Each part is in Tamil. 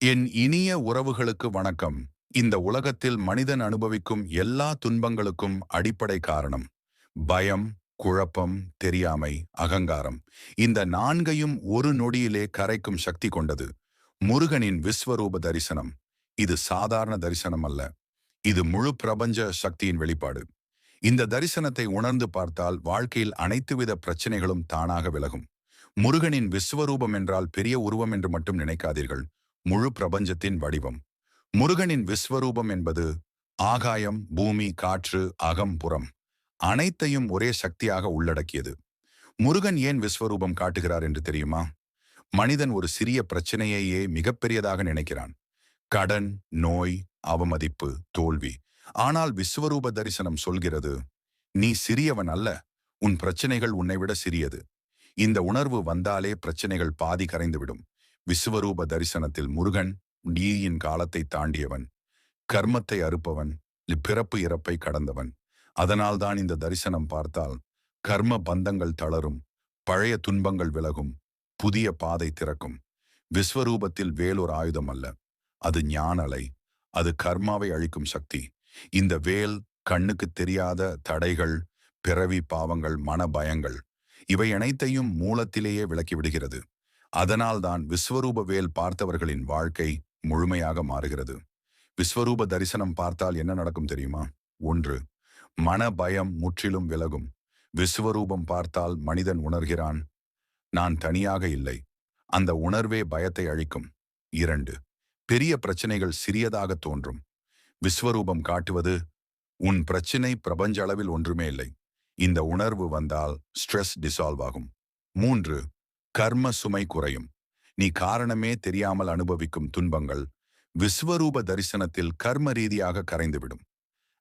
என் இனிய உறவுகளுக்கு வணக்கம். இந்த உலகத்தில் மனிதன் அனுபவிக்கும் எல்லா துன்பங்களுக்கும் அடிப்படை காரணம் பயம், குழப்பம், தெரியாமை, அகங்காரம். இந்த நான்கையும் ஒரு நொடியிலே கரைக்கும் சக்தி கொண்டது முருகனின் விஸ்வரூப தரிசனம். இது சாதாரண தரிசனம் அல்ல, இது முழு பிரபஞ்ச சக்தியின் வெளிப்பாடு. இந்த தரிசனத்தை உணர்ந்து பார்த்தால் வாழ்க்கையில் அனைத்துவித பிரச்சனைகளும் தானாக விலகும். முருகனின் விஸ்வரூபம் என்றால் பெரிய உருவம் என்று மட்டும் நினைக்காதீர்கள். முழு பிரபஞ்சத்தின் வடிவம். முருகனின் விஸ்வரூபம் என்பது ஆகாயம், பூமி, காற்று, அகம், புறம் அனைத்தையும் ஒரே சக்தியாக உள்ளடக்கியது. முருகன் ஏன் விஸ்வரூபம் காட்டுகிறார் என்று தெரியுமா? மனிதன் ஒரு சிறிய பிரச்சனையையே மிகப்பெரியதாக நினைக்கிறான். கடன், நோய், அவமதிப்பு, தோல்வி. ஆனால் விஸ்வரூப தரிசனம் சொல்கிறது, நீ சிறியவன் அல்ல, உன் பிரச்சனைகள் உன்னை விட சிறியது. இந்த உணர்வு வந்தாலே பிரச்சனைகள் பாதி கரைந்துவிடும். விஸ்வரூப தரிசனத்தில் முருகன் நீயின் காலத்தை தாண்டியவன், கர்மத்தை அறுப்பவன், பிறப்பு இறப்பை கடந்தவன். அதனால்தான் இந்த தரிசனம் பார்த்தால் கர்ம பந்தங்கள் தளரும், பழைய துன்பங்கள் விலகும், புதிய பாதை திறக்கும். விஸ்வரூபத்தில் வேல் ஆயுதம் அல்ல, அது ஞான அலை, அது கர்மாவை அழிக்கும் சக்தி. இந்த வேல் கண்ணுக்கு தெரியாத தடைகள், பிறவி பாவங்கள், மன பயங்கள் இவை அனைத்தையும் மூலத்திலேயே விலக்கிவிடுகிறது. அதனால்தான் விஸ்வரூப வேல் பார்த்தவர்களின் வாழ்க்கை முழுமையாக மாறுகிறது. விஸ்வரூப தரிசனம் பார்த்தால் என்ன நடக்கும் தெரியுமா? 1. மன பயம் முற்றிலும் விலகும். விஸ்வரூபம் பார்த்தால் மனிதன் உணர்கிறான், நான் தனியாக இல்லை. அந்த உணர்வே பயத்தை அழிக்கும். 2. பெரிய பிரச்சனைகள் சிறியதாக தோன்றும். விஸ்வரூபம் காட்டுவது, உன் பிரச்சினை பிரபஞ்ச அளவில் ஒன்றுமே இல்லை. இந்த உணர்வு வந்தால் ஸ்ட்ரெஸ் டிசால்வ் ஆகும். 3. கர்ம சுமை குறையும். நீ காரணமே தெரியாமல் அனுபவிக்கும் துன்பங்கள் விஸ்வரூப தரிசனத்தில் கர்ம ரீதியாக கரைந்துவிடும்.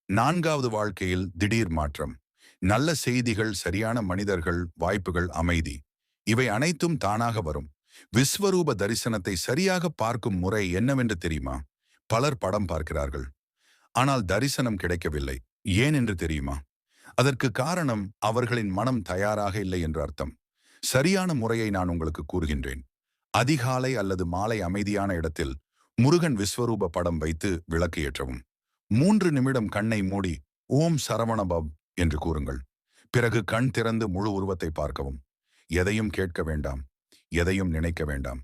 4வது வாழ்க்கையில் திடீர் மாற்றம். நல்ல செய்திகள், சரியான மனிதர்கள், வாய்ப்புகள், அமைதி இவை அனைத்தும் தானாக வரும். விஸ்வரூப தரிசனத்தை சரியாக பார்க்கும் முறை என்னவென்று தெரியுமா? பலர் படம் பார்க்கிறார்கள், ஆனால் தரிசனம் கிடைக்கவில்லை. ஏன் என்று தெரியுமா? அதற்கு காரணம் அவர்களின் மனம் தயாராக இல்லை என்று அர்த்தம். சரியான முறையை நான் உங்களுக்கு கூறுகின்றேன். அதிகாலை அல்லது மாலை அமைதியான இடத்தில் முருகன் விஸ்வரூப படம் வைத்து விளக்கு ஏற்றவும். 3 நிமிடம் கண்ணை மூடி ஓம் சரவணபவ் என்று கூறுங்கள். பிறகு கண் திறந்து முழு உருவத்தை பார்க்கவும். எதையும் கேட்க வேண்டாம், எதையும் நினைக்க வேண்டாம்.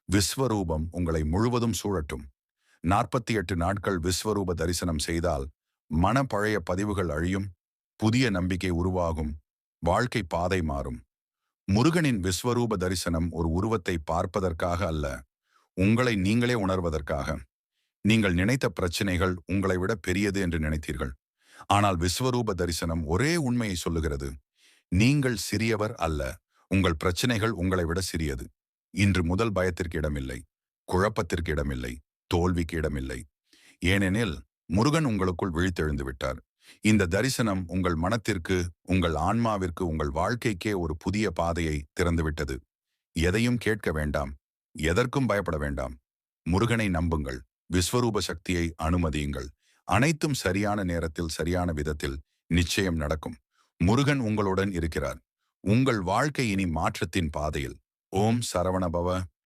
விஸ்வரூபம் உங்களை முழுவதும் சூழட்டும். 48 நாட்கள் விஸ்வரூப தரிசனம் செய்தால் மன பழைய பதிவுகள் அழியும், புதிய நம்பிக்கை உருவாகும், வாழ்க்கை பாதை மாறும். முருகனின் விஸ்வரூப தரிசனம் ஒரு உருவத்தை பார்ப்பதற்காக அல்ல, உங்களை நீங்களே உணர்வதற்காக. நீங்கள் நினைத்த பிரச்சனைகள் உங்களை விட பெரியது என்று நினைத்தீர்கள். ஆனால் விஸ்வரூப தரிசனம் ஒரே உண்மையை சொல்லுகிறது, நீங்கள் சிறியவர் அல்ல, உங்கள் பிரச்சனைகள் உங்களை விட சிறியது. இன்று முதல் பயத்திற்கு இடமில்லை, குழப்பத்திற்கு இடமில்லை, தோல்விக்கு இடமில்லை. ஏனெனில் முருகன் உங்களுக்குள் விழித்தெழுந்து விட்டார். இந்த தரிசனம் உங்கள் மனத்திற்கு, உங்கள் ஆன்மாவிற்கு, உங்கள் வாழ்க்கைக்கே ஒரு புதிய பாதையை திறந்துவிட்டது. எதையும் கேட்க வேண்டாம், எதற்கும் பயப்பட வேண்டாம். முருகனை நம்புங்கள், விஸ்வரூப சக்தியை அனுமதியுங்கள். அனைத்தும் சரியான நேரத்தில், சரியான விதத்தில் நிச்சயம் நடக்கும். முருகன் உங்களுடன் இருக்கிறார். உங்கள் வாழ்க்கை இனி மாற்றத்தின் பாதையில். ஓம் சரவணபவ.